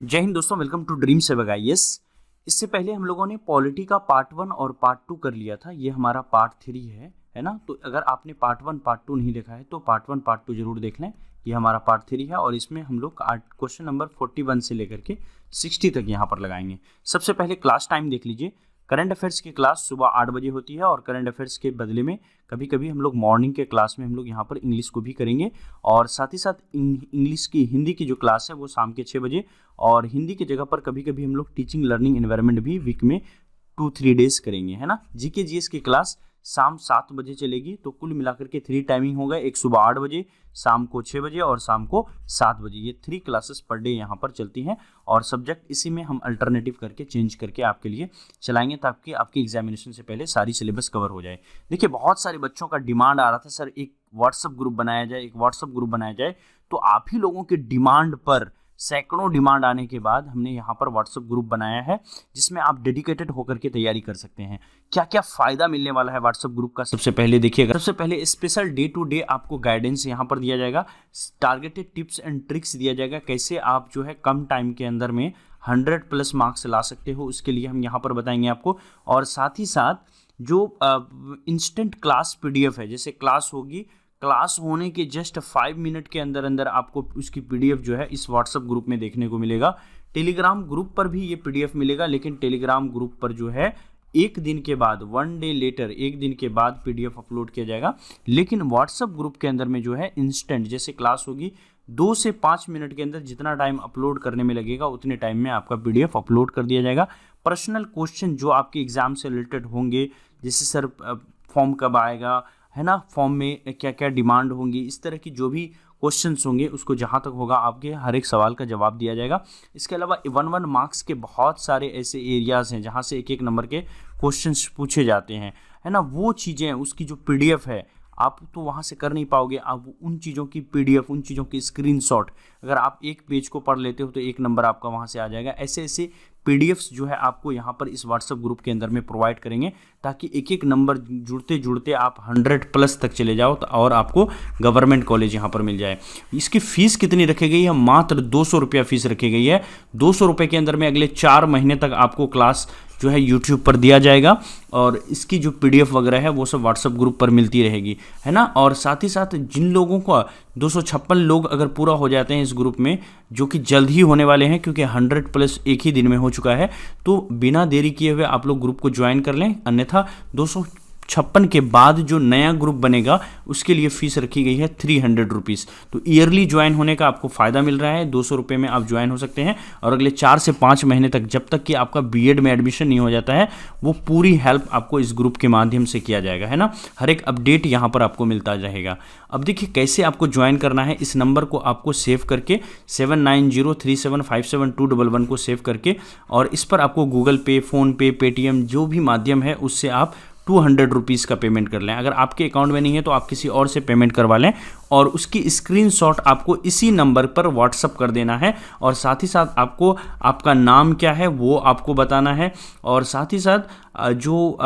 जय हिंद दोस्तों, welcome to dream सेवक आईएएस। इससे पहले हम लोगों ने पॉलिटी का पार्ट 1 और पार्ट 2 कर लिया था। ये हमारा पार्ट 3 है ना। तो अगर आपने पार्ट 1 पार्ट 2 नहीं देखा है तो पार्ट 1 पार्ट 2 जरूर देख लें। ये हमारा पार्ट 3 है और इसमें हम लोग क्वेश्चन नंबर 41 से लेकर के 60 तक यहाँ पर लगाएंगे। सबसे पहले क्लास टाइम देख लीजिए। करंट अफेयर्स की क्लास सुबह 8 बजे होती है और करंट अफेयर्स के बदले में कभी कभी हम लोग मॉर्निंग के क्लास में हम लोग यहाँ पर इंग्लिश को भी करेंगे और साथ ही साथ इंग्लिश की हिंदी की जो क्लास है वो शाम के 6 बजे और हिंदी की जगह पर कभी कभी हम लोग टीचिंग लर्निंग एनवायरनमेंट भी वीक में 2-3 डेज करेंगे, है ना। जीके जीएस की क्लास शाम 7 बजे चलेगी। तो कुल मिलाकर के 3 टाइमिंग होगा, एक सुबह 8 बजे, शाम को 6 बजे और शाम को 7 बजे। ये 3 क्लासेस पर डे यहाँ पर चलती हैं और सब्जेक्ट इसी में हम अल्टरनेटिव करके चेंज करके आपके लिए चलाएंगे ताकि आपकी एग्जामिनेशन से पहले सारी सिलेबस कवर हो जाए। देखिए, बहुत सारे बच्चों का डिमांड आ रहा था, सर एक व्हाट्सअप ग्रुप बनाया जाए। तो आप ही लोगों के डिमांड पर, सैकड़ों डिमांड आने के बाद हमने यहाँ पर व्हाट्सएप ग्रुप बनाया है जिसमें आप डेडिकेटेड होकर के तैयारी कर सकते हैं। क्या क्या फायदा मिलने वाला है व्हाट्सएप ग्रुप का, सबसे पहले देखिएगा। सबसे पहले स्पेशल डे टू डे आपको गाइडेंस यहाँ पर दिया जाएगा, टारगेटेड टिप्स एंड ट्रिक्स दिया जाएगा, कैसे आप जो है कम टाइम के अंदर में 100+ मार्क्स ला सकते हो, उसके लिए हम यहाँ पर बताएंगे आपको। और साथ ही साथ जो इंस्टेंट क्लास PDF है, जैसे क्लास होगी, क्लास होने के जस्ट 5 मिनट के अंदर अंदर आपको उसकी PDF जो है इस व्हाट्सएप ग्रुप में देखने को मिलेगा। टेलीग्राम ग्रुप पर भी ये PDF मिलेगा, लेकिन टेलीग्राम ग्रुप पर जो है एक दिन के बाद, 1 डे लेटर, एक दिन के बाद PDF अपलोड किया जाएगा। लेकिन व्हाट्सएप ग्रुप के अंदर में जो है इंस्टेंट, जैसे क्लास होगी 2 से 5 मिनट के अंदर जितना टाइम अपलोड करने में लगेगा उतने टाइम में आपका PDF अपलोड कर दिया जाएगा। पर्सनल क्वेश्चन जो आपके एग्जाम से रिलेटेड होंगे, जैसे सर फॉर्म कब आएगा, है ना, फॉर्म में क्या क्या डिमांड होंगी, इस तरह की जो भी क्वेश्चंस होंगे उसको जहाँ तक होगा आपके हर एक सवाल का जवाब दिया जाएगा। इसके अलावा 1 मार्क्स के बहुत सारे ऐसे एरियाज़ हैं जहाँ से एक नंबर के क्वेश्चंस पूछे जाते हैं, है ना। वो चीज़ें, उसकी जो PDF है आप तो वहाँ से कर नहीं पाओगे। आप उन चीज़ों की PDF, उन चीज़ों की स्क्रीनशॉट, अगर आप एक पेज को पढ़ लेते हो तो 1 नंबर आपका वहाँ से आ जाएगा। ऐसे ऐसे PDFs जो है आपको यहाँ पर इस व्हाट्सएप ग्रुप के अंदर में प्रोवाइड करेंगे ताकि एक नंबर जुड़ते जुड़ते आप 100+ तक चले जाओ और आपको गवर्नमेंट कॉलेज यहाँ पर मिल जाए। इसकी फ़ीस कितनी रखी गई है? मात्र 200 रुपया फ़ीस रखी गई है। 200 रुपये के अंदर में अगले 4 महीने तक आपको क्लास जो है YouTube पर दिया जाएगा और इसकी जो PDF वगैरह है वो सब व्हाट्सएप ग्रुप पर मिलती रहेगी, है ना। और साथ ही साथ जिन लोगों को 256 लोग अगर पूरा हो जाते हैं इस ग्रुप में, जो कि जल्द ही होने वाले हैं क्योंकि 100+ एक ही दिन में हो चुका है, तो बिना देरी किए हुए आप लोग ग्रुप को ज्वाइन कर लें। अन्यथा 256 के बाद जो नया ग्रुप बनेगा उसके लिए फ़ीस रखी गई है 300 रुपीज़। तो ईयरली ज्वाइन होने का आपको फ़ायदा मिल रहा है, 200 रुपये में आप ज्वाइन हो सकते हैं और अगले 4 से 5 महीने तक, जब तक कि आपका BEd में एडमिशन नहीं हो जाता है, वो पूरी हेल्प आपको इस ग्रुप के माध्यम से किया जाएगा, है ना। हर एक अपडेट यहाँ पर आपको मिलता रहेगा। अब देखिए कैसे आपको ज्वाइन करना है। इस नंबर को आपको सेव करके 7903757211 को सेव करके, और इस पर आपको गूगल पे, फ़ोनपे, पेटीएम जो भी माध्यम है उससे आप 200 रुपीज़ का पेमेंट कर लें। अगर आपके अकाउंट में नहीं है तो आप किसी और से पेमेंट करवा लें और उसकी स्क्रीनशॉट आपको इसी नंबर पर व्हाट्सअप कर देना है। और साथ ही साथ आपको आपका नाम क्या है वो आपको बताना है और साथ ही साथ जो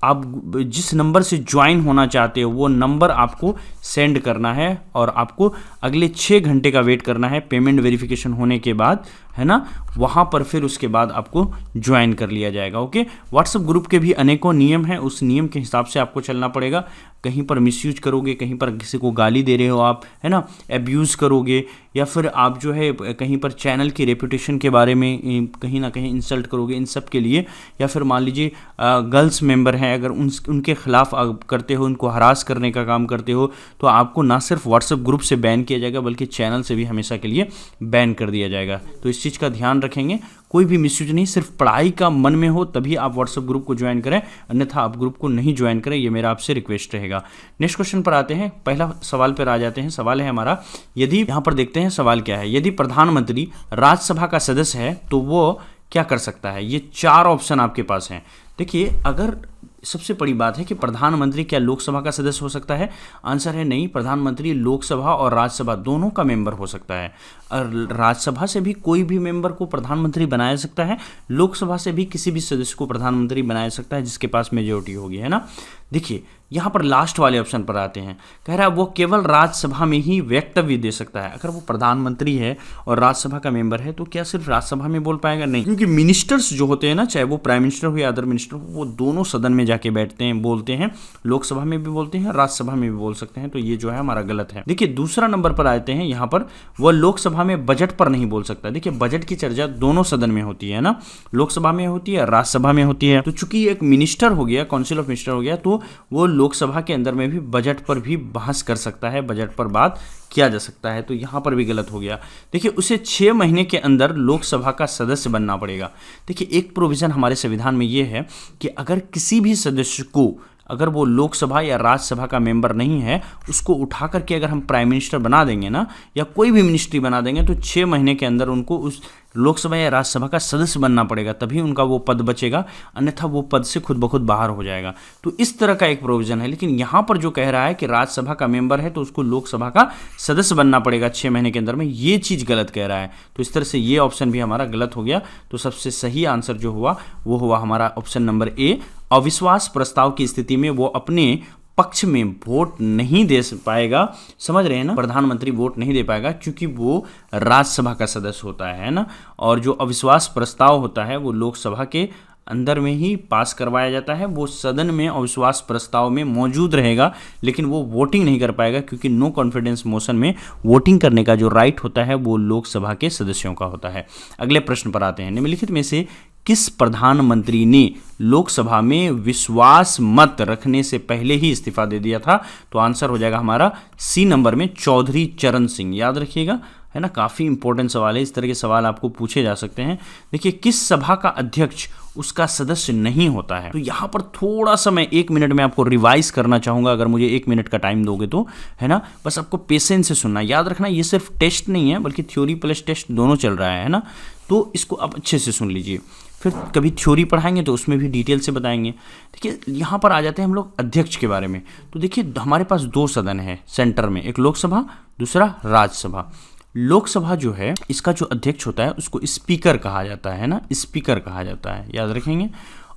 आप जिस नंबर से ज्वाइन होना चाहते हो वो नंबर आपको सेंड करना है और आपको अगले 6 घंटे का वेट करना है पेमेंट वेरिफिकेशन होने के बाद, है ना। वहाँ पर फिर उसके बाद आपको ज्वाइन कर लिया जाएगा। ओके, व्हाट्सएप ग्रुप के भी अनेकों नियम हैं, उस नियम के हिसाब से आपको चलना पड़ेगा। कहीं पर मिसयूज करोगे, कहीं पर किसी को गाली दे रहे हो आप, है ना, एब्यूज़ करोगे, या फिर आप जो है कहीं पर चैनल की रेपुटेशन के बारे में कहीं ना कहीं इंसल्ट करोगे, इन सब के लिए, या फिर मान लीजिए गर्ल्स मेंबर हैं, अगर उनके खिलाफ करते हो, उनको हरास करने का काम करते हो, तो आपको ना सिर्फ व्हाट्सएप ग्रुप से बैन किया जाएगा बल्कि चैनल से भी हमेशा के लिए बैन कर दिया जाएगा। तो इस चीज़ का ध्यान रखेंगे। कोई भी मिसयूज नहीं, सिर्फ पढ़ाई का मन में हो तभी आप व्हाट्सएप ग्रुप को ज्वाइन करें, अन्यथा आप ग्रुप को नहीं ज्वाइन करें, ये मेरा आपसे रिक्वेस्ट रहेगा। नेक्स्ट क्वेश्चन पर आते हैं, पहला सवाल पर आ जाते हैं। सवाल है हमारा, यदि, यहाँ पर देखते हैं सवाल क्या है। यदि प्रधानमंत्री राज्यसभा का सदस्य है तो वो क्या कर सकता है? ये 4 ऑप्शन आपके पास हैं। देखिए, अगर सबसे बड़ी बात है कि प्रधानमंत्री क्या लोकसभा का सदस्य हो सकता है? आंसर है नहीं। प्रधानमंत्री लोकसभा और राज्यसभा दोनों का मेंबर हो सकता है। और राज्यसभा से भी कोई भी मेंबर को प्रधानमंत्री बनाया सकता है, लोकसभा से भी किसी भी सदस्य को प्रधानमंत्री बनाया सकता है जिसके पास मेजोरिटी होगी, है ना। देखिए, यहाँ पर लास्ट वाले ऑप्शन पर आते हैं, कह रहा है वो केवल राज्यसभा में ही वक्तव्य दे सकता है। अगर वो प्रधानमंत्री है और राज्यसभा का मेंबर है तो क्या सिर्फ राज्यसभा में बोल पाएगा? नहीं, क्योंकि मिनिस्टर्स जो होते हैं ना, चाहे वो प्राइम मिनिस्टर हो या अदर मिनिस्टर हो, वो दोनों सदन में जाके बैठते हैं, बोलते हैं, लोकसभा में भी बोलते हैं, राज्यसभा में भी बोल सकते हैं। तो ये जो है हमारा गलत है। देखिए दूसरा नंबर पर आते हैं, यहाँ पर वह लोकसभा में बजट पर नहीं बोल सकता। देखिए बजट की चर्चा दोनों सदन में होती है ना, लोकसभा में होती है, राज्यसभा में होती है। तो चूंकि एक मिनिस्टर हो गया, काउंसिल ऑफ मिनिस्टर हो गया, तो वो लोकसभा के अंदर में भी बजट पर भी बहस कर सकता है, बजट पर बात किया जा सकता है। तो यहाँ पर भी गलत हो गया। देखिए उसे 6 महीने के अंदर लोकसभा का सदस्य बनना पड़ेगा। देखिए एक प्रोविजन हमारे संविधान में ये है कि अगर किसी भी सदस्य को, अगर वो लोकसभा या राज्यसभा का मेंबर नहीं है, उसको उठा करके अगर हम प्राइम मिनिस्टर बना देंगे ना, या कोई भी मिनिस्ट्री बना देंगे, तो 6 महीने के अंदर उनको उस लोकसभा या राज्यसभा का सदस्य बनना पड़ेगा, तभी उनका वो पद बचेगा, अन्यथा वो पद से खुद ब खुद बाहर हो जाएगा। तो इस तरह का एक प्रोविजन है। लेकिन यहाँ पर जो कह रहा है कि राज्यसभा का मेंबर है तो उसको लोकसभा का सदस्य बनना पड़ेगा 6 महीने के अंदर में, ये चीज़ गलत कह रहा है। तो इस तरह से ये ऑप्शन भी हमारा गलत हो गया। तो सबसे सही आंसर जो हुआ वो हुआ हमारा ऑप्शन नंबर ए। अविश्वास प्रस्ताव की स्थिति में वो अपने पक्ष में वोट नहीं दे पाएगा, समझ रहे हैं ना, प्रधानमंत्री वोट नहीं दे पाएगा क्योंकि वो राज्यसभा का सदस्य होता है ना। और जो अविश्वास प्रस्ताव होता है वो लोकसभा के अंदर में ही पास करवाया जाता है, वो सदन में अविश्वास प्रस्ताव में मौजूद रहेगा, लेकिन वो वोटिंग नहीं कर पाएगा क्योंकि नो कॉन्फिडेंस मोशन में वोटिंग करने का जो राइट होता है वो लोकसभा के सदस्यों का होता है। अगले प्रश्न पर आते हैं। निम्नलिखित में से किस प्रधानमंत्री ने लोकसभा में विश्वास मत रखने से पहले ही इस्तीफा दे दिया था? तो आंसर हो जाएगा हमारा सी नंबर में, चौधरी चरण सिंह। याद रखिएगा, है ना, काफ़ी इंपॉर्टेंट सवाल है। इस तरह के सवाल आपको पूछे जा सकते हैं। देखिए किस सभा का अध्यक्ष उसका सदस्य नहीं होता है? तो यहाँ पर थोड़ा सा मैं 1 मिनट में आपको रिवाइज करना चाहूँगा, अगर मुझे 1 मिनट का टाइम दोगे तो, है ना। बस आपको पेशेंस से सुनना, याद रखना ये सिर्फ टेस्ट नहीं है बल्कि थ्योरी प्लस टेस्ट दोनों चल रहा है ना। तो इसको आप अच्छे से सुन लीजिए, फिर कभी थ्योरी पढ़ाएंगे तो उसमें भी डिटेल से बताएंगे। देखिए यहाँ पर आ जाते हैं हम लोग अध्यक्ष के बारे में। तो देखिए हमारे पास 2 सदन है सेंटर में, एक लोकसभा, दूसरा राज्यसभा। लोकसभा जो है इसका जो अध्यक्ष होता है उसको स्पीकर कहा जाता है ना, स्पीकर कहा जाता है, याद रखेंगे।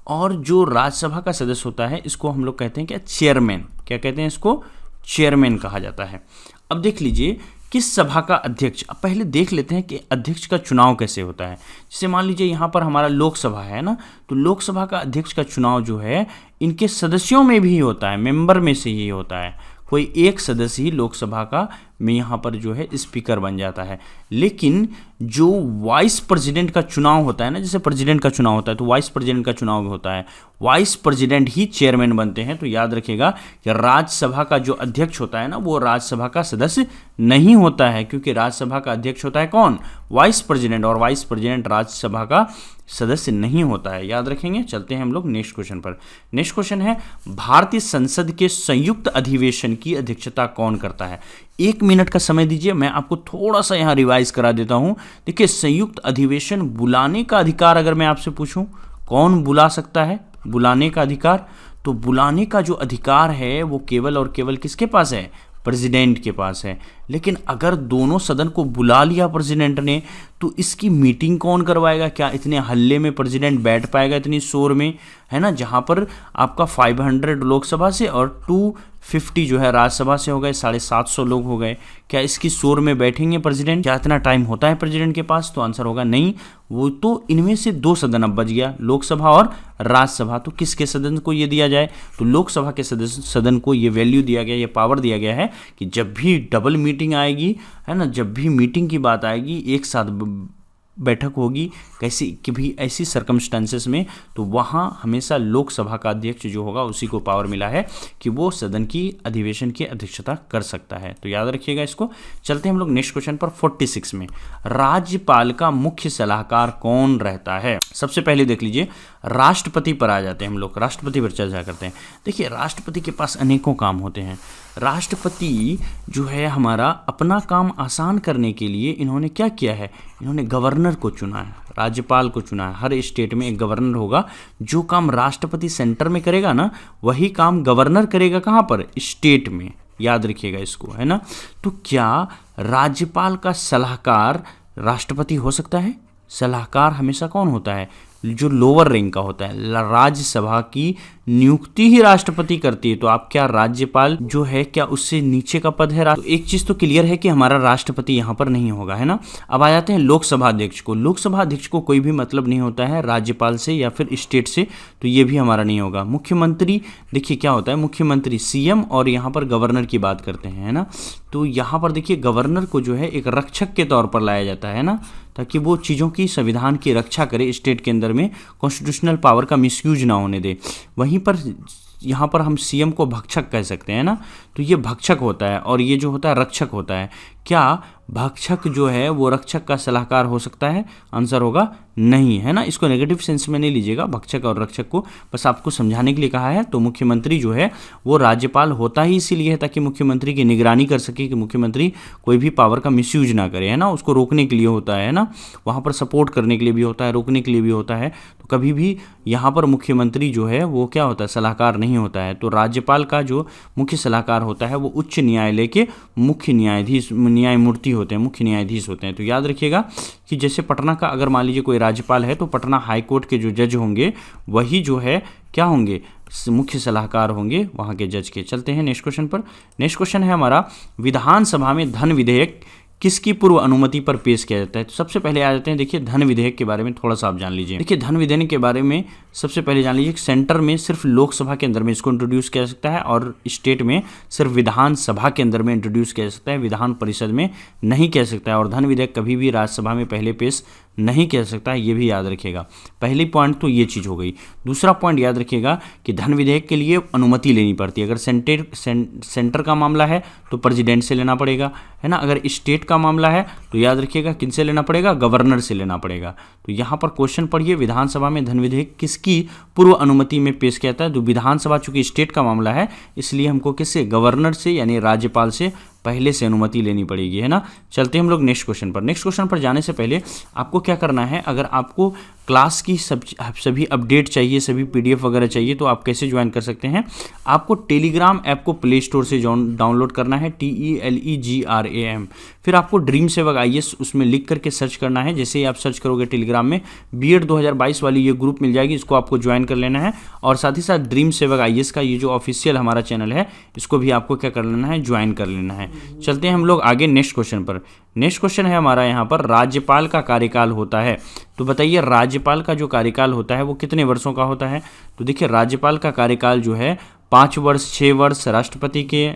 और जो राज्यसभा का सदस्य होता है इसको हम लोग कहते हैं क्या, चेयरमैन। क्या कहते हैं इसको? चेयरमैन कहा जाता है। अब देख लीजिए किस सभा का अध्यक्ष, अब पहले देख लेते हैं कि अध्यक्ष का चुनाव कैसे होता है। जैसे मान लीजिए यहाँ पर हमारा लोकसभा है ना, तो लोकसभा का अध्यक्ष का चुनाव जो है इनके सदस्यों में भी होता है, मेंबर में से ही होता है। कोई एक सदस्य ही लोकसभा का में यहाँ पर जो है स्पीकर बन जाता है। लेकिन जो वाइस प्रेसिडेंट का चुनाव होता है ना, जैसे प्रेसिडेंट का चुनाव होता है तो वाइस प्रेसिडेंट का चुनाव भी होता है, वाइस प्रेसिडेंट ही चेयरमैन बनते हैं। तो याद रखिएगा कि राज्यसभा का जो अध्यक्ष होता है ना वो राज्यसभा का सदस्य नहीं होता है, क्योंकि राज्यसभा का अध्यक्ष होता है कौन? वाइस प्रेसिडेंट, और वाइस प्रेसिडेंट राज्यसभा का सदस्य नहीं होता है, याद रखेंगे। चलते हैं हम लोग नेक्स्ट क्वेश्चन पर। नेक्स्ट क्वेश्चन है भारतीय संसद के संयुक्त अधिवेशन की अध्यक्षता कौन करता है? 1 मिनट का समय दीजिए, मैं आपको थोड़ा सा यहाँ रिवाइज करा देता हूँ। देखिए संयुक्त अधिवेशन बुलाने का अधिकार अगर मैं आपसे पूछूं कौन बुला सकता है बुलाने का अधिकार, तो बुलाने का जो अधिकार है वो केवल और केवल किसके पास है? प्रेसिडेंट के पास है। लेकिन अगर दोनों सदन को बुला लिया प्रेसिडेंट ने तो इसकी मीटिंग कौन करवाएगा? क्या इतने हल्ले में प्रेसिडेंट बैठ पाएगा, इतनी शोर में, है ना, जहां पर आपका 500 लोकसभा से और 250 जो है राज्यसभा से हो गए, 750 लोग हो गए। क्या इसकी शोर में बैठेंगे प्रेसिडेंट? क्या इतना टाइम होता है प्रेसिडेंट के पास? तो आंसर होगा नहीं। वो तो इनमें से 2 सदन अब बच गया, लोकसभा और राज्यसभा। तो किसके सदन को ये दिया जाए? तो लोकसभा के सदन को ये वैल्यू दिया गया, ये पावर दिया गया है कि जब भी डबल मीटिंग आएगी, है ना, जब भी मीटिंग की बात आएगी, एक साथ बैठक होगी कैसी कि भी ऐसी सर्कमस्टांसेस में, तो वहाँ हमेशा लोकसभा का अध्यक्ष जो होगा उसी को पावर मिला है कि वो सदन की अधिवेशन की अध्यक्षता कर सकता है। तो याद रखिएगा इसको। चलते हैं हम लोग नेक्स्ट क्वेश्चन पर 46 में। राज्यपाल का मुख्य सलाहकार कौन रहता है? सबसे पहले देख लीजिए राष्ट्रपति पर आ जाते हैं हम लोग, राष्ट्रपति पर चर्चा करते हैं। देखिए राष्ट्रपति के पास अनेकों काम होते हैं। राष्ट्रपति जो है हमारा अपना काम आसान करने के लिए इन्होंने क्या किया है? इन्होंने गवर्नर को चुना है, राज्यपाल को चुना है। हर स्टेट में एक गवर्नर होगा। जो काम राष्ट्रपति सेंटर में करेगा ना वही काम गवर्नर करेगा कहाँ पर? स्टेट में। याद रखिएगा इसको, है ना। तो क्या राज्यपाल का सलाहकार राष्ट्रपति हो सकता है? सलाहकार हमेशा कौन होता है? जो लोअर रैंक का होता है, राज्यसभा की नियुक्ति ही राष्ट्रपति करती है। तो आप क्या राज्यपाल जो है क्या उससे नीचे का पद है? तो एक चीज तो क्लियर है कि हमारा राष्ट्रपति यहाँ पर नहीं होगा, है ना। अब आ जाते हैं लोकसभा अध्यक्ष को। लोकसभा अध्यक्ष को कोई भी मतलब नहीं होता है राज्यपाल से या फिर स्टेट से, तो ये भी हमारा नहीं होगा। मुख्यमंत्री, देखिए क्या होता है, मुख्यमंत्री सीएम और यहाँ पर गवर्नर की बात करते हैं, है ना। तो यहाँ पर देखिए गवर्नर को जो है एक रक्षक के तौर पर लाया जाता है ना, ताकि वो चीज़ों की, संविधान की रक्षा करे, स्टेट के अंदर में कॉन्स्टिट्यूशनल पावर का मिसयूज ना होने दे। वहीं पर यहाँ पर हम सीएम को भक्षक कह सकते हैं ना, तो ये भक्षक होता है और ये जो होता है रक्षक होता है। क्या भक्षक जो है वो रक्षक का सलाहकार हो सकता है? आंसर होगा नहीं, है ना। इसको नेगेटिव सेंस में नहीं लीजिएगा, भक्षक और रक्षक को बस आपको समझाने के लिए कहा है। तो मुख्यमंत्री जो है वो राज्यपाल होता ही इसीलिए है ताकि मुख्यमंत्री की निगरानी कर सके कि मुख्यमंत्री कोई भी पावर का मिसयूज ना करे, है ना। उसको रोकने के लिए होता है ना, वहाँ पर सपोर्ट करने के लिए भी होता है, रोकने के लिए भी होता है। तो कभी भी यहाँ पर मुख्यमंत्री जो है वो क्या होता है, सलाहकार नहीं होता है। तो राज्यपाल का जो मुख्य सलाहकार होता है वो उच्च न्यायालय के मुख्य न्यायाधीश, न्यायमूर्ति होते हैं, मुख्य न्यायाधीश होते हैं। तो याद रखिएगा कि जैसे पटना का अगर मान लीजिए कोई राज्यपाल है तो पटना हाई कोर्ट के जो जज होंगे वही जो है क्या होंगे, मुख्य सलाहकार होंगे वहाँ के जज के। चलते हैं नेक्स्ट क्वेश्चन पर। नेक्स्ट क्वेश्चन है हमारा, विधानसभा में धन विधेयक किसकी पूर्व अनुमति पर पेश किया जाता है? तो सबसे पहले आ जाते हैं, देखिए धन विधेयक के बारे में थोड़ा सा आप जान लीजिए। देखिए धन विधेयक के बारे में सबसे पहले जान लीजिए, सेंटर में सिर्फ लोकसभा के अंदर में इसको इंट्रोड्यूस किया जा सकता है और स्टेट में सिर्फ विधानसभा के अंदर में इंट्रोड्यूस किया जा सकता है, विधान परिषद में नहीं किया सकता है। और धन विधेयक कभी भी राज्यसभा में पहले पेश नहीं किया सकता है, ये भी याद रखिएगा। पहली पॉइंट तो ये चीज़ हो गई। दूसरा पॉइंट याद रखिएगा कि धन विधेयक के लिए अनुमति लेनी पड़ती है। अगर सेंटर का मामला है तो प्रेसिडेंट से लेना पड़ेगा, है ना। अगर स्टेट का मामला है तो याद रखिएगा किनसे लेना पड़ेगा, गवर्नर से लेना पड़ेगा। तो यहाँ पर क्वेश्चन पढ़िए, विधानसभा में धन विधेयक किसकी पूर्व अनुमति में पेश किया जाता है? तो विधानसभा चूंकि स्टेट का मामला है इसलिए हमको किससे, गवर्नर से यानी राज्यपाल से पहले से अनुमति लेनी पड़ेगी, है ना। चलते हैं हम लोग नेक्स्ट क्वेश्चन पर। नेक्स्ट क्वेश्चन पर जाने से पहले आपको क्या करना है, अगर आपको क्लास की सभी अपडेट चाहिए, सभी पीडीएफ वगैरह चाहिए तो आप कैसे ज्वाइन कर सकते हैं? आपको टेलीग्राम ऐप को प्ले स्टोर से डाउनलोड करना है, TELEGRAM। फिर आपको ड्रीम सेवक IAS उसमें लिख करके सर्च करना है। जैसे ही आप सर्च करोगे टेलीग्राम में BED 2022 वाली ये ग्रुप मिल जाएगी, इसको आपको ज्वाइन कर लेना है। और साथ ही साथ ड्रीम सेवक IAS का ये जो ऑफिशियल हमारा चैनल है इसको भी आपको क्या कर लेना है, ज्वाइन कर लेना है। चलते हैं हम लोग आगे नेक्स्ट क्वेश्चन पर। नेक्स्ट क्वेश्चन है हमारा यहाँ पर, राज्यपाल का कार्यकाल होता है। तो बताइए राज्यपाल का जो कार्यकाल होता है वो कितने वर्षों का होता है? तो देखिए राज्यपाल का कार्यकाल जो है 5 वर्ष, 6 वर्ष राष्ट्रपति के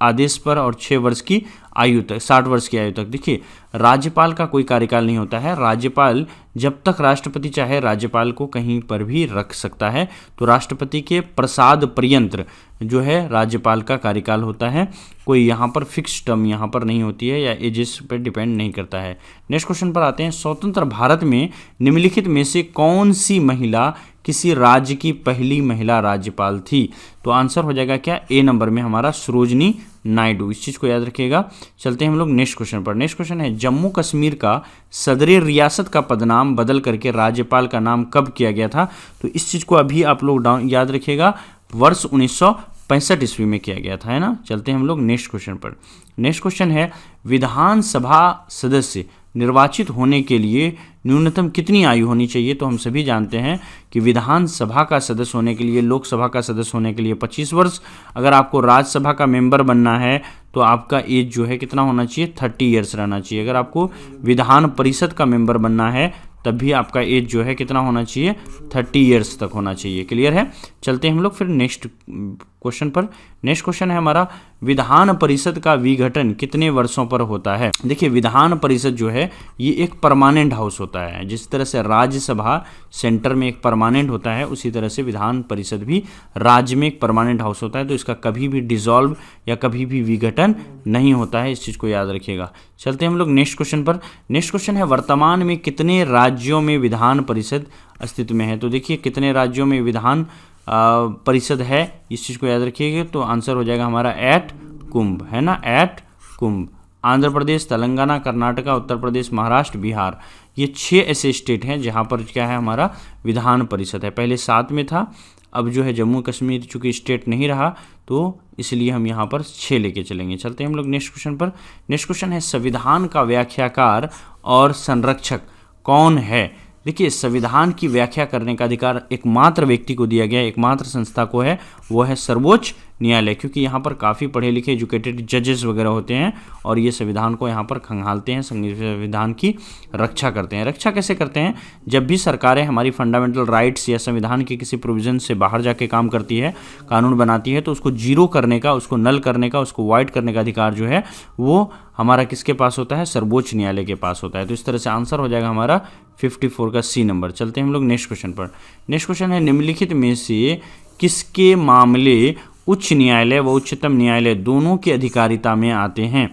आदेश पर और 6 वर्ष की आयु तक, 60 वर्ष की आयु तक। देखिए राज्यपाल का कोई कार्यकाल नहीं होता है। राज्यपाल जब तक राष्ट्रपति चाहे राज्यपाल को कहीं पर भी रख सकता है। तो राष्ट्रपति के प्रसाद पर्यंत जो है राज्यपाल का कार्यकाल होता है। कोई यहाँ पर फिक्स टर्म यहाँ पर नहीं होती है या एजेस पर डिपेंड नहीं करता है। नेक्स्ट क्वेश्चन पर आते हैं, स्वतंत्र भारत में निम्नलिखित में से कौन सी महिला किसी राज्य की पहली महिला राज्यपाल थी? तो आंसर हो जाएगा क्या, ए नंबर में हमारा सरोजनी नायडू। इस चीज़ को याद रखिएगा। चलते हैं हम लोग नेक्स्ट क्वेश्चन पर। नेक्स्ट क्वेश्चन है, जम्मू कश्मीर का सदर रियासत का पदनाम बदल करके राज्यपाल का नाम कब किया गया था? तो इस चीज़ को अभी आप लोग याद रखिएगा, वर्ष 1965 ईस्वी में किया गया था, है ना। चलते हैं हम लोग नेक्स्ट क्वेश्चन पर। नेक्स्ट क्वेश्चन है, विधानसभा सदस्य निर्वाचित होने के लिए न्यूनतम कितनी आयु होनी चाहिए? तो हम सभी जानते हैं कि विधानसभा का सदस्य होने के लिए, लोकसभा का सदस्य होने के लिए 25 वर्ष। अगर आपको राज्यसभा का मेंबर बनना है तो आपका एज जो है कितना होना चाहिए, 30 ईयर्स रहना चाहिए। अगर आपको विधान परिषद का मेंबर बनना है तब भी आपका एज जो है कितना होना चाहिए, 30 ईयर्स तक होना चाहिए। क्लियर है। चलते हैं हम लोग फिर नेक्स्ट क्वेश्चन पर। नेक्स्ट क्वेश्चन है हमारा, विधान परिषद का विघटन कितने वर्षों पर होता है? देखिए विधान परिषद जो है ये एक परमानेंट हाउस होता है। जिस तरह से राज्यसभा सेंटर में एक परमानेंट होता है उसी तरह से विधान परिषद भी राज्य में एक परमानेंट हाउस होता है। तो इसका कभी भी डिसॉल्व या कभी भी विघटन नहीं होता है, इस चीज़ को याद रखिएगा। चलते हैं हम लोग नेक्स्ट क्वेश्चन पर। नेक्स्ट क्वेश्चन है, वर्तमान में कितने राज्यों में विधान परिषद अस्तित्व में है? तो देखिए कितने राज्यों में विधान परिषद है, इस चीज़ को याद रखिएगा। तो आंसर हो जाएगा हमारा 8 कुंभ, है ना, 8 कुंभ। आंध्र प्रदेश, तेलंगाना, कर्नाटका, उत्तर प्रदेश, महाराष्ट्र, बिहार, ये 6 ऐसे स्टेट हैं जहाँ पर क्या है हमारा विधान परिषद है। पहले 7 में था, अब जो है जम्मू कश्मीर चूँकि स्टेट नहीं रहा तो इसलिए हम यहाँ पर 6 लेके चलेंगे। चलते हैं हम लोग नेक्स्ट क्वेश्चन पर। नेक्स्ट क्वेश्चन है, संविधान का व्याख्याकार और संरक्षक कौन है? देखिए, संविधान की व्याख्या करने का अधिकार एकमात्र व्यक्ति को दिया गया है, एकमात्र संस्था को है, वो है सर्वोच्च न्यायालय, क्योंकि यहाँ पर काफ़ी पढ़े लिखे एजुकेटेड जजेस वगैरह होते हैं और ये संविधान को यहाँ पर खंगालते हैं, संविधान की रक्षा करते हैं। रक्षा कैसे करते हैं? जब भी सरकारें हमारी फंडामेंटल राइट्स या संविधान के किसी प्रोविजन से बाहर जाके काम करती है, कानून बनाती है, तो उसको जीरो करने का, उसको नल करने का, उसको वाइड करने का अधिकार जो है वो हमारा किसके पास होता है? सर्वोच्च न्यायालय के पास होता है। तो इस तरह से आंसर हो जाएगा हमारा 54 का सी नंबर। चलते हैं हम लोग नेक्स्ट क्वेश्चन पर। नेक्स्ट क्वेश्चन है, निम्नलिखित में से किसके मामले उच्च न्यायालय व उच्चतम न्यायालय दोनों की अधिकारिता में आते हैं?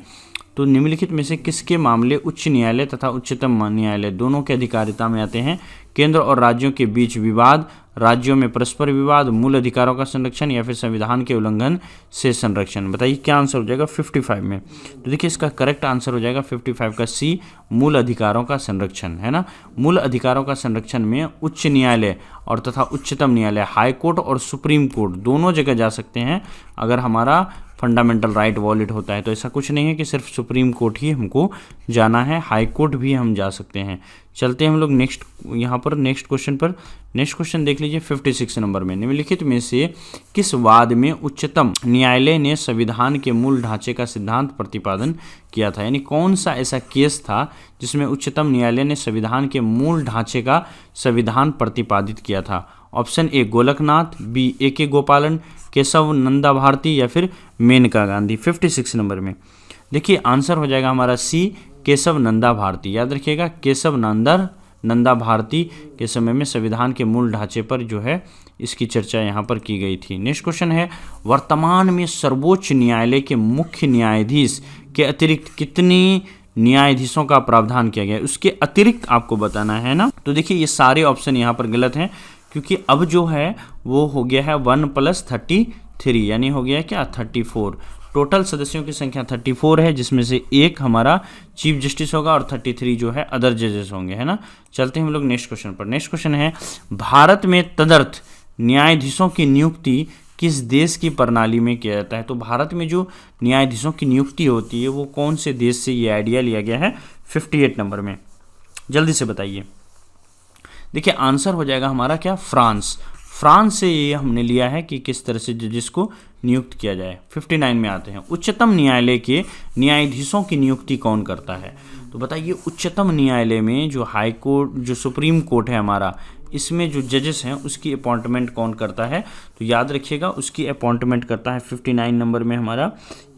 तो निम्नलिखित में से किसके मामले उच्च न्यायालय तथा उच्चतम न्यायालय दोनों के अधिकारिता में आते हैं? केंद्र और राज्यों के बीच विवाद, राज्यों में परस्पर विवाद, मूल अधिकारों का संरक्षण या फिर संविधान के उल्लंघन से संरक्षण। बताइए क्या आंसर हो जाएगा 55 में? तो देखिए, इसका करेक्ट आंसर हो जाएगा 55 का सी, मूल अधिकारों का संरक्षण, है ना। मूल अधिकारों का संरक्षण में उच्च न्यायालय और तथा उच्चतम न्यायालय, हाई कोर्ट और सुप्रीम कोर्ट दोनों जगह जा सकते हैं अगर हमारा फंडामेंटल राइट वॉलिड होता है। तो ऐसा कुछ नहीं है कि सिर्फ सुप्रीम कोर्ट ही हमको जाना है, हाई कोर्ट भी हम जा सकते हैं। चलते हैं हम लोग नेक्स्ट यहाँ पर नेक्स्ट क्वेश्चन पर। नेक्स्ट क्वेश्चन देख लीजिए 56 नंबर में, निम्नलिखित में से किस वाद में उच्चतम न्यायालय ने संविधान के मूल ढांचे का सिद्धांत प्रतिपादन किया था? यानी कौन सा ऐसा केस था जिसमें उच्चतम न्यायालय ने संविधान के मूल ढांचे का संविधान प्रतिपादित किया था? Option A Golaknath, B A K. Gopalan, Keshav Nanda Bharti या फिर मेनका गांधी। 56 नंबर में देखिए आंसर हो जाएगा हमारा सी, केशव नंदा भारती। याद रखिएगा, केशव नंदा भारती के समय में संविधान के मूल ढांचे पर जो है इसकी चर्चा यहाँ पर की गई थी। नेक्स्ट क्वेश्चन है, वर्तमान में सर्वोच्च न्यायालय के मुख्य न्यायाधीश के अतिरिक्त कितने न्यायाधीशों का प्रावधान किया गया है? उसके अतिरिक्त आपको बताना है ना। तो देखिए, ये सारे ऑप्शन यहाँ पर गलत हैं, क्योंकि अब जो है वो हो गया है 1 + 33, यानी हो गया है क्या 34। टोटल सदस्यों की संख्या 34 है, जिसमें से एक हमारा चीफ जस्टिस होगा और 33 जो है अदर जजेस होंगे, है ना। चलते हैं हम लोग नेक्स्ट क्वेश्चन पर। नेक्स्ट क्वेश्चन है, भारत में तदर्थ न्यायाधीशों की नियुक्ति किस देश की प्रणाली में किया जाता है? तो भारत में जो न्यायाधीशों की नियुक्ति होती है वो कौन से देश से ये आइडिया लिया गया है? 58 नंबर में, जल्दी से बताइए। देखिए आंसर हो जाएगा हमारा क्या, फ्रांस। फ्रांस से ये हमने लिया है कि किस तरह से जजेस को नियुक्त किया जाए। 59 में आते हैं, उच्चतम न्यायालय के न्यायाधीशों की नियुक्ति कौन करता है? तो बताइए, उच्चतम न्यायालय में जो हाई कोर्ट, जो सुप्रीम कोर्ट है हमारा, इसमें जो जजेस हैं उसकी अपॉइंटमेंट कौन करता है? तो याद रखिएगा, उसकी अपॉइंटमेंट करता है 59 नंबर में हमारा,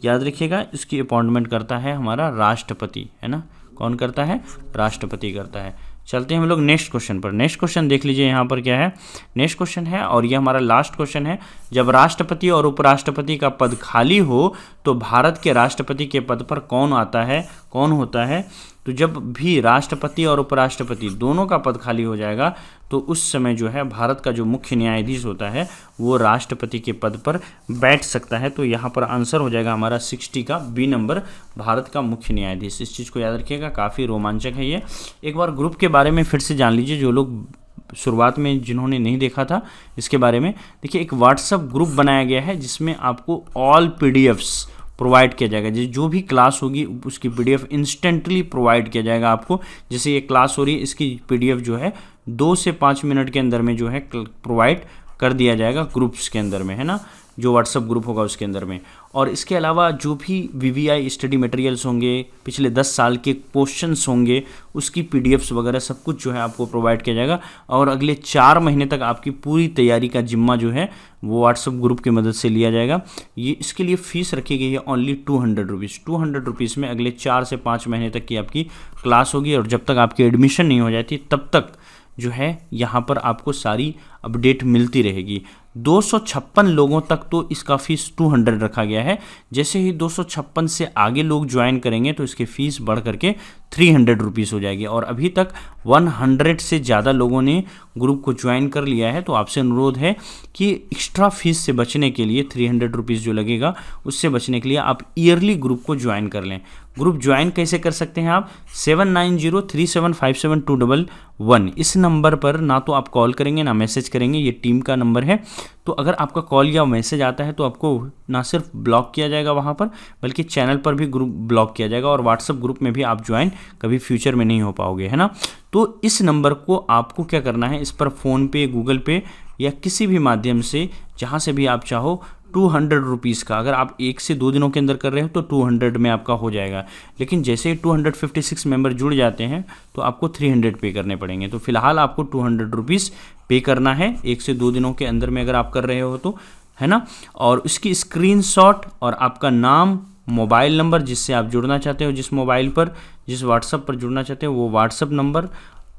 याद रखिएगा, इसकी अपॉइंटमेंट करता है हमारा राष्ट्रपति, है ना। कौन करता है? राष्ट्रपति करता है। चलते हैं हम लोग नेक्स्ट क्वेश्चन पर। नेक्स्ट क्वेश्चन देख लीजिए यहाँ पर क्या है। नेक्स्ट क्वेश्चन है और ये हमारा लास्ट क्वेश्चन है, जब राष्ट्रपति और उपराष्ट्रपति का पद खाली हो तो भारत के राष्ट्रपति के पद पर कौन आता है, कौन होता है? तो जब भी राष्ट्रपति और उपराष्ट्रपति दोनों का पद खाली हो जाएगा तो उस समय जो है भारत का जो मुख्य न्यायाधीश होता है वो राष्ट्रपति के पद पर बैठ सकता है। तो यहाँ पर आंसर हो जाएगा हमारा 60 का बी नंबर, भारत का मुख्य न्यायाधीश। इस चीज़ को याद रखिएगा, काफ़ी रोमांचक है ये। एक बार ग्रुप के बारे में फिर से जान लीजिए, जो लोग शुरुआत में जिन्होंने नहीं देखा था इसके बारे में। देखिए, एक व्हाट्सएप ग्रुप बनाया गया है जिसमें आपको ऑल PDFs प्रोवाइड किया जाएगा। जो भी क्लास होगी उसकी PDF इंस्टेंटली प्रोवाइड किया जाएगा आपको। जैसे ये क्लास हो रही है, इसकी PDF जो है 2 से 5 मिनट के अंदर में जो है प्रोवाइड कर दिया जाएगा ग्रुप्स के अंदर में, है ना, जो व्हाट्सएप ग्रुप होगा उसके अंदर में। और इसके अलावा जो भी VVI स्टडी मटेरियल्स होंगे, पिछले 10 साल के क्वेश्चंस होंगे, उसकी PDFs वगैरह सब कुछ जो है आपको प्रोवाइड किया जाएगा। और अगले 4 महीने तक आपकी पूरी तैयारी का जिम्मा जो है वो व्हाट्सएप ग्रुप की मदद से लिया जाएगा। ये इसके लिए फ़ीस रखी गई है ओनली 200 रुपीज़। 200 रुपीज़ में अगले 4 से 5 महीने तक की आपकी क्लास होगी, और जब तक आपकी एडमिशन नहीं हो जाती तब तक जो है यहाँ पर आपको सारी अपडेट मिलती रहेगी। 256 लोगों तक तो इसका फ़ीस 200 रखा गया है। जैसे ही 256 से आगे लोग ज्वाइन करेंगे तो इसकी फ़ीस बढ़ करके 300 रुपीज़ हो जाएगी। और अभी तक 100 से ज़्यादा लोगों ने ग्रुप को ज्वाइन कर लिया है। तो आपसे अनुरोध है कि एक्स्ट्रा फीस से बचने के लिए 300 रुपीज़ जो लगेगा उससे बचने के लिए आप ईयरली ग्रुप को ज्वाइन कर लें। ग्रुप ज्वाइन कैसे कर सकते हैं आप? 7903757211 इस नंबर पर ना तो आप कॉल करेंगे ना मैसेज करेंगे, ये टीम का नंबर है। तो अगर आपका कॉल या मैसेज आता है तो आपको ना सिर्फ ब्लॉक किया जाएगा वहाँ पर, बल्कि चैनल पर भी ग्रुप ब्लॉक किया जाएगा और व्हाट्सएप ग्रुप में भी आप ज्वाइन कभी फ्यूचर में नहीं हो पाओगे, है ना। तो इस नंबर को आपको क्या करना है, इस पर फ़ोनपे, गूगल पे या किसी भी माध्यम से जहाँ से भी आप चाहो 200 रुपीज़ का, अगर आप 1 से 2 दिनों के अंदर कर रहे हो तो 200 में आपका हो जाएगा। लेकिन जैसे ही 256 मेंबर जुड़ जाते हैं तो आपको 300 पे करने पड़ेंगे। तो फिलहाल आपको 200 रुपीज़ पे करना है 1 से 2 दिनों के अंदर में अगर आप कर रहे हो तो, है ना। और उसकी स्क्रीनशॉट और आपका नाम, मोबाइल नंबर जिससे आप जुड़ना चाहते हो, जिस मोबाइल पर, जिस व्हाट्सएप पर जुड़ना चाहते हो वो व्हाट्सएप नंबर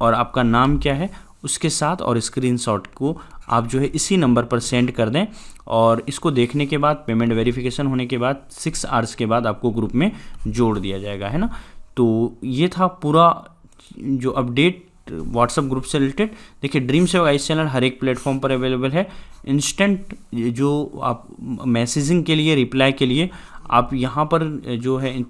और आपका नाम क्या है उसके साथ और स्क्रीनशॉट को आप जो है इसी नंबर पर सेंड कर दें। और इसको देखने के बाद, पेमेंट वेरिफिकेशन होने के बाद 6 आवर्स के बाद आपको ग्रुप में जोड़ दिया जाएगा, है ना। तो ये था पूरा जो अपडेट व्हाट्सएप ग्रुप से रिलेटेड। देखिए ड्रीम सेवक आईएएस चैनल हर एक प्लेटफॉर्म पर अवेलेबल है। इंस्टेंट जो आप मैसेजिंग के लिए, रिप्लाई के लिए आप यहाँ पर जो है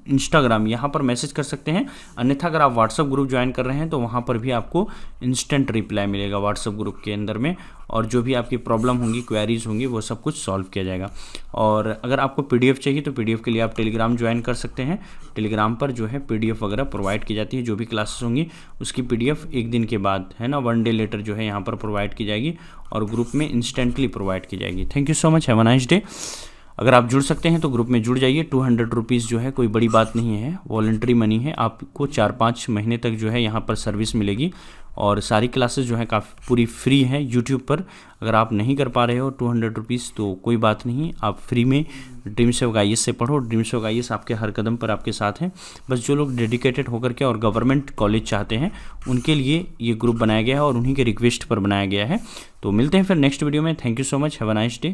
इंस्टाग्राम, यहाँ पर मैसेज कर सकते हैं। अन्यथा अगर आप व्हाट्सएप ग्रुप ज्वाइन कर रहे हैं तो वहाँ पर भी आपको इंस्टेंट रिप्लाई मिलेगा व्हाट्सएप ग्रुप के अंदर में, और जो भी आपकी प्रॉब्लम होंगी, क्वेरीज होंगी, वो सब कुछ सॉल्व किया जाएगा। और अगर आपको पीडीएफ चाहिए तो पीडीएफ के लिए आप टेलीग्राम ज्वाइन कर सकते हैं। टेलीग्राम पर जो है पीडीएफ वगैरह प्रोवाइड की जाती है, जो भी क्लासेस होंगी उसकी पीडीएफ 1 दिन के बाद, है ना, 1 डे लेटर जो है यहाँ पर प्रोवाइड की जाएगी और ग्रुप में इंस्टेंटली प्रोवाइड की जाएगी। Thank you so much, have a nice day. अगर आप जुड़ सकते हैं तो ग्रुप में जुड़ जाइए। 200 रुपीज़ जो है कोई बड़ी बात नहीं है, वॉलंटरी मनी है। आपको 4-5 महीने तक जो है यहाँ पर सर्विस मिलेगी और सारी क्लासेस जो है काफ़ी पूरी फ्री है यूट्यूब पर। अगर आप नहीं कर पा रहे हो 200 रुपीज़ तो कोई बात नहीं, आप फ्री में ड्रीम सेवक आईएएस से पढ़ो। ड्रीम सेवक आईएएस आपके हर कदम पर आपके साथ है। बस जो लोग डेडिकेटेड होकर के और गवर्नमेंट कॉलेज चाहते हैं उनके लिए ये ग्रुप बनाया गया है और उन्हीं के रिक्वेस्ट पर बनाया गया है। तो मिलते हैं फिर नेक्स्ट वीडियो में। Thank you so much, have a nice day.